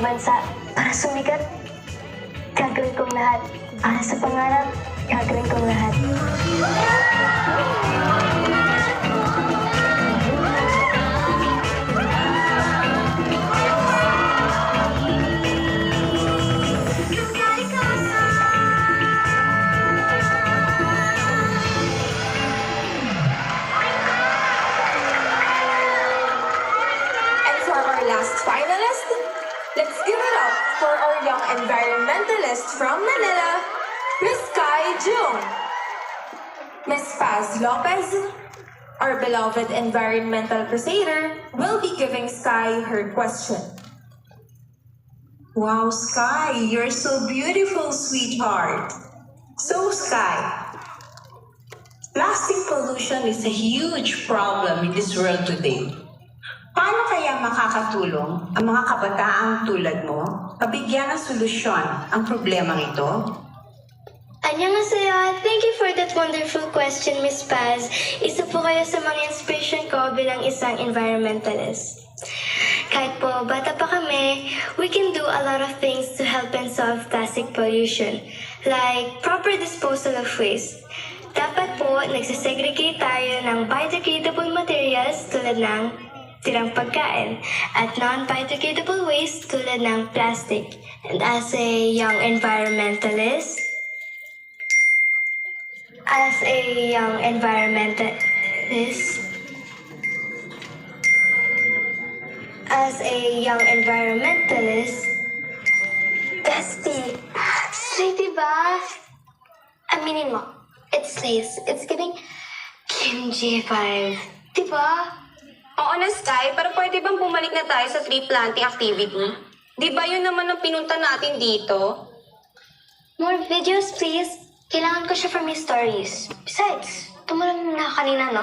bansa para sumikat. Gagawin kong lahat para sa pangarap. Gagawin kong lahat. And for our last finalist, let's give it up for our young environmentalist from Manila, Miss Kai Jung. Miss Paz Lopez, our beloved environmental crusader, will be giving Sky her question. Wow, Sky, you're so beautiful, sweetheart. So, Sky, plastic pollution is a huge problem in this world today. Paano kaya makakatulong ang mga kabataang tulad mo mabigyan ng solusyon ang problemang ito? Annyeonghaseyo! Thank you for that wonderful question, Miss Paz. Isa po kayo sa mga inspiration ko bilang isang environmentalist. Kahit po bata pa kami, we can do a lot of things to help and solve plastic pollution, like proper disposal of waste. Dapat po nagsisegregate tayo ng biodegradable materials tulad ng tirang pagkain at non-biodegradable waste tulad ng plastic. And as a young environmentalist, bestie, slay diba? Aminin mo, it slays. It's giving Kim J5. Diba? Oo na, Sky, pero pwede bang bumalik na tayo sa tree planting activity? Di ba yun naman ang pinunta natin dito? More videos, please. Kailangan ko siya for my stories. Besides, tumulan na kanina, no?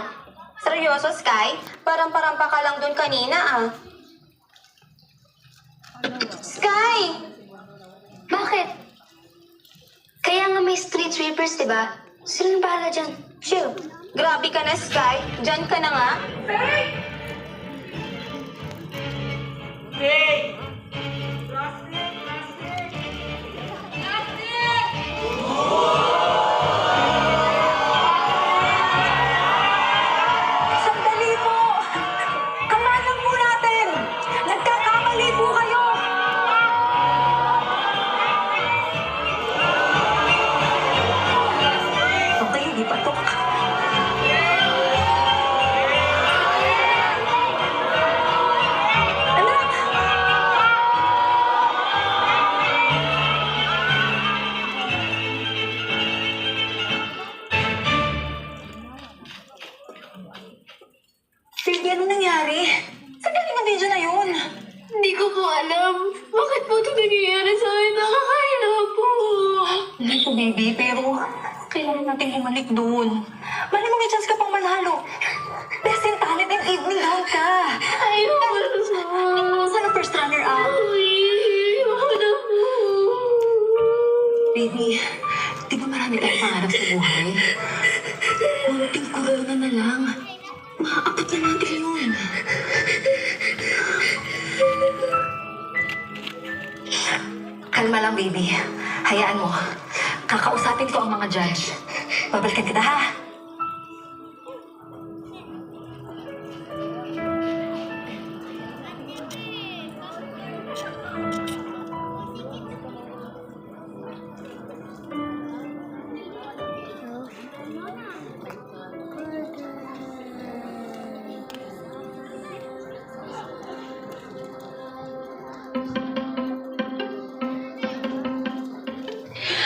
Seryoso, Sky? Parang-parampa ka lang dun kanina, ah. Sky! Bakit? Kaya nga may street sweepers, diba? Sila na bahala dyan. Chill. Grabe ka na, Sky. Diyan ka na nga. Sandali po! Kamalan po natin! Nagkakamali po kayo! Okay, di pa to. Anak! Baby, ano nangyari? Saan galing ang video na yun? Hindi ko po alam. Bakit po ito nangyayari sa akin? Nakakahirap po. Hindi ko, baby, pero kailangan natin bumalik doon. Mali mo may chance ka pang manalo. Best in talent and evening gown ka. Ayoko na. Sana first runner-up. Ayoko na po. Baby, di ba marami tayong pangarap sa buhay? Kunting corona na lang. Maaabot na natin yun. Kalma lang, baby. Hayaan mo. Kakausapin ko ang mga judge. Babalikan kita, ha?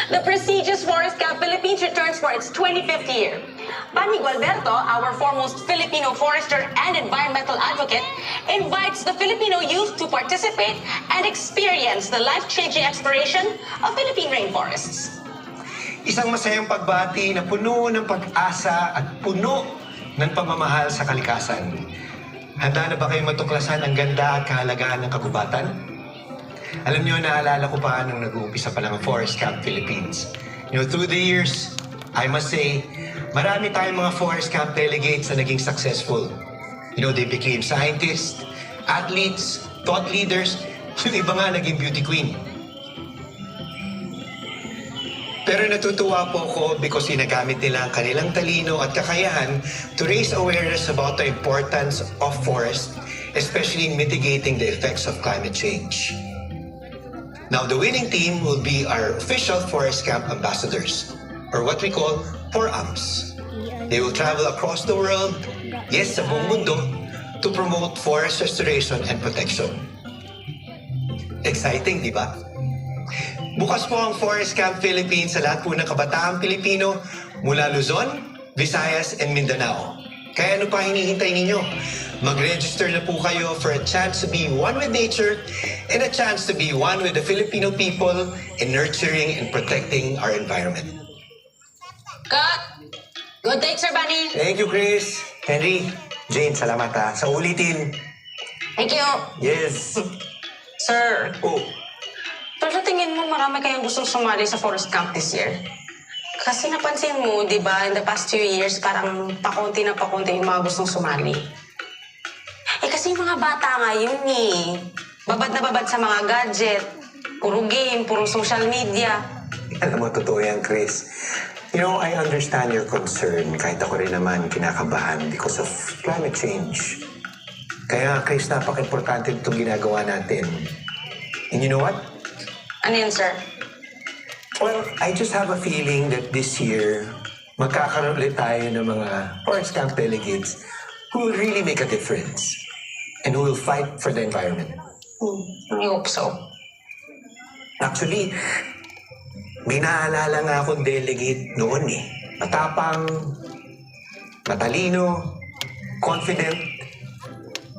The prestigious Forest Camp Philippines returns for its 25th year. Panig Alberto, our foremost Filipino forester and environmental advocate, invites the Filipino youth to participate and experience the life-changing exploration of Philippine rainforests. Isang masayang pagbati na puno ng pag-asa at puno ng pagmamahal sa kalikasan. Handa na ba kayong matuklasan ang ganda at kahalagahan ng kagubatan? Alam niyo, naalala ko pa nung nag-uumpisa pa lang ang Forest Camp Philippines. You know, through the years, I must say, marami tayong mga Forest Camp delegates na naging successful. You know, they became scientists, athletes, thought leaders, Yung iba nga naging beauty queen. Pero natutuwa po ako because ginagamit nila ang kanilang talino at kakayahan to raise awareness about the importance of forest, especially in mitigating the effects of climate change. Now, the winning team will be our official Forest Camp ambassadors, or what we call 4AMs. They will travel across the world, yes, sa buong mundo, to promote forest restoration and protection. Exciting, di ba? Bukas po ang Forest Camp Philippines sa lahat po ng kabataang Pilipino mula Luzon, Visayas, and Mindanao. Kaya ano pa hinihintay ninyo? Mag-register na po kayo for a chance to be one with nature and a chance to be one with the Filipino people in nurturing and protecting our environment. Cut! Good take, Sir Bunny. Thank you, Chris. Henry, Jane, salamat ha. Sa ulitin. Thank you. Yes. Sir, Oh, pero sa tingin mo marami kayong gustong sumali sa Forest Camp this year? Kasi napansin mo, di ba, in the past few years, parang pakunti na pakunti yung mga gustong sumali. Eh kasi yung mga bata ngayon babad na babad sa mga gadget, puro game, puro social media. alam mo, totoo yan, Chris. You know, I understand your concern. Kahit ako rin naman kinakabahan because of climate change. Kaya, Chris, napaka-importante itong ginagawa natin. And you know what? Ano yun, sir? Well, I just have a feeling that this year, magkakaroon ulit tayo ng mga Forest Camp delegates who will really make a difference and who will fight for the environment. I hope so. Actually, may naalala nga akong delegate noon eh. Matapang, matalino, confident,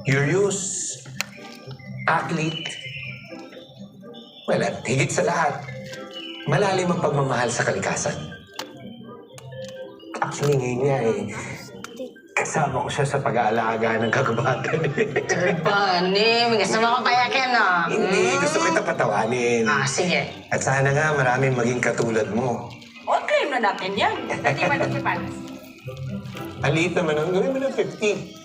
curious, athlete. Well, at higit sa lahat, malalim ang pagmamahal sa kalikasan. Actually, ngayon nga eh, kasama ko siya sa pag-aalaga ng kagubatan. Sir Bunny, may kasama ka payakin, Hindi, gusto kita patawanin. Sige. At sana nga maraming maging katulad mo. O, claim na natin yan. Hindi man natin panas. Ang liit naman ang gawin mo ng 50.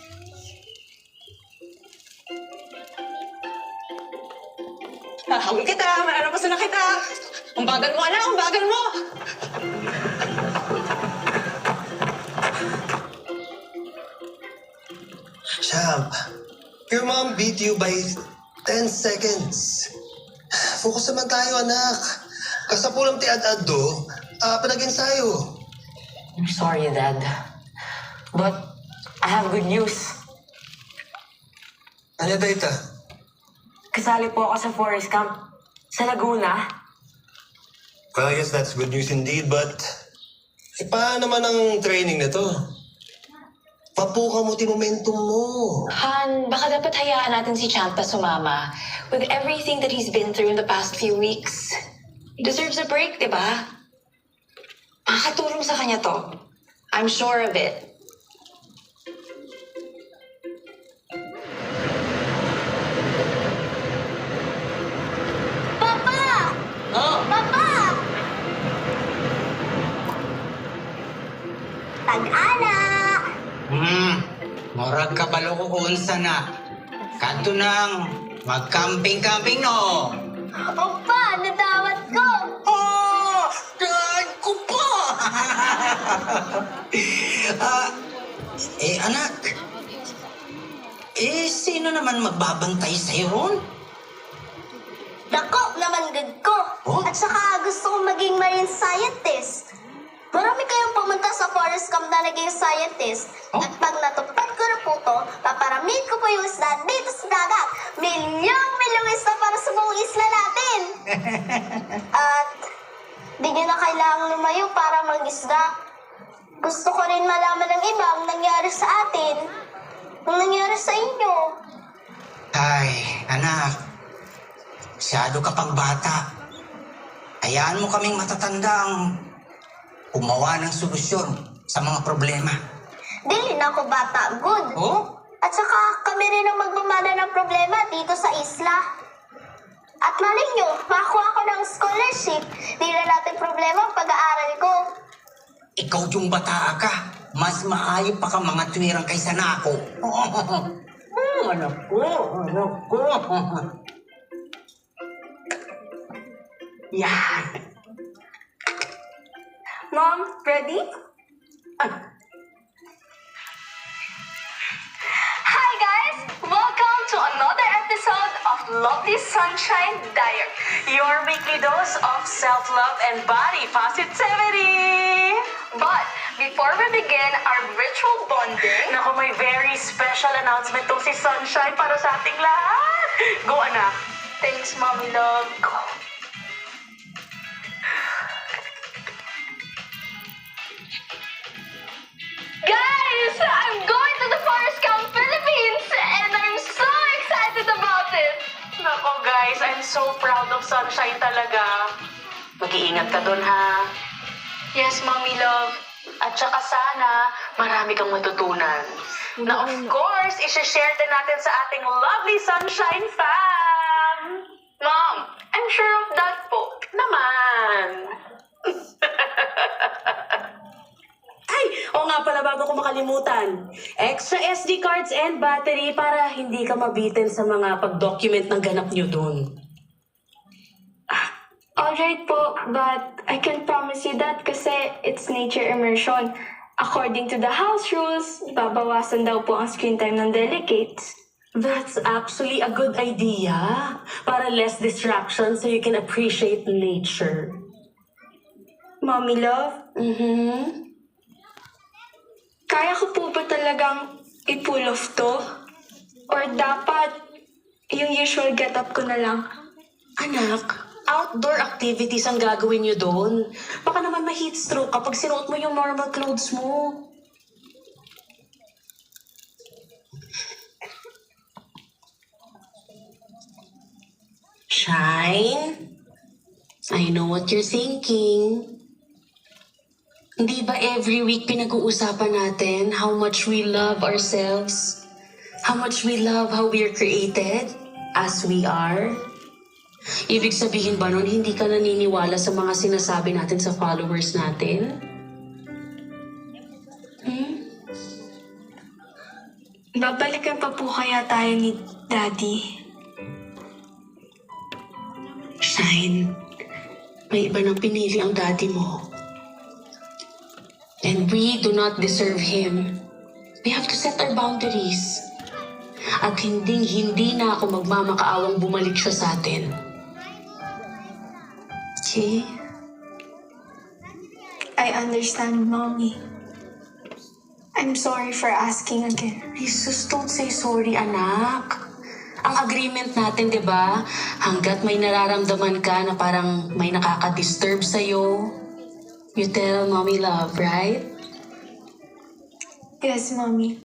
Hawag kita, malalapas na kita. Ang bagal mo, anak, ang bagal mo. Champ, your mom beat you by 10 seconds. Focus naman tayo, anak. Kasapulang ti ad-ad do, panag-ensayo. I'm sorry, Dad. But I have good news. Ano ba ito? Kasali po ako sa Forest Camp sa Laguna. Well, I guess that's good news indeed, but... paano naman ang training na to? Papuka mo ti momentum mo. Han, baka dapat hayaan natin si Champa sumama. With everything that he's been through in the past few weeks, he deserves a break, di ba? Makakatulong sa kanya to. I'm sure of it. Papa! Oh, Papa! Tag-ana! Murag kabalo ko unsa na. Kadto nang mag-camping-camping no. Opa, nadawat ko! Oh! Dad ko pa! Anak. Sino naman magbabantay sa'yo ron? Dako naman gud ko. Oh? At saka gusto kong maging marine scientist. Marami kayong pumunta sa forest camp na naging scientist. Oh? At pag natupad ko na po to, paparamid ko po yung isla dito sa dagat. Milyong isla para sa buong isla natin. At di nyo na kailangang lumayo para mag-isda. Gusto ko rin malaman ng iba ang nangyari sa atin. Ang nangyari sa inyo. Ay, anak. Masyado ka pang bata. Hayaan mo kaming matatandang gumawa ng solusyon sa mga problema. Dili na ako bata, good. Oh? At saka kami rin ang magmamana ng problema dito sa isla. At malay nyo, makakuha ako ng scholarship. Di na natin problema ang pag-aaral ko. Ikaw yung bata ka. Mas maayo pa ka mga tuwirang kaysa na ako. Anak ko, anak ko. Yan. Mom, ready? Hi guys! Welcome to another episode of Lovely Sunshine Diary, Your weekly dose of self-love and body positivity. But before we begin our ritual bonding, Naku, may very special announcement tong si Sunshine para sa ating lahat. Go, anak. thanks, Mommy Love. Guys, I'm going to the Forest Camp Philippines and I'm so excited about it. Nako, guys, I'm so proud of Sunshine talaga. Mag-iingat ka dun, ha? Yes, Mommy Love. At saka sana, marami kang matutunan. Na of course, isi-share din natin sa ating lovely Sunshine fam! Mom, I'm sure of that po. Naman! Ay, oo nga pala bago ko makalimutan. Extra SD cards and battery para hindi ka mabitin sa mga pag-document ng ganap nyo dun. Alright po, but I can promise you that kasi it's nature immersion. According to the house rules, babawasan daw po ang screen time ng delegates. That's actually a good idea. Para less distraction so you can appreciate nature. Mommy Love, kaya ko po ba talagang i-pull off to? Or dapat yung usual get-up ko na lang? Anak, outdoor activities ang gagawin nyo doon. Baka naman ma-heat stroke kapag sinuot mo yung normal clothes mo. Shine, I know what you're thinking. Hindi ba every week pinag-uusapan natin how much we love ourselves? How much we love how we're created as we are? Ibig sabihin ba nun, hindi ka naniniwala sa mga sinasabi natin sa followers natin? Babalikan pa po kaya tayo ni Daddy? Shine, may iba nang pinili ang daddy mo. And we do not deserve him. We have to set our boundaries. At hindi na ako magmamakaawang bumalik siya sa atin. Okay? I understand, Mommy. I'm sorry for asking again. Jesus, don't say sorry, anak. Ang agreement natin, di ba? Hanggat may nararamdaman ka na parang may nakaka-disturb sa'yo, you tell Mommy Love, right? Yes, Mommy.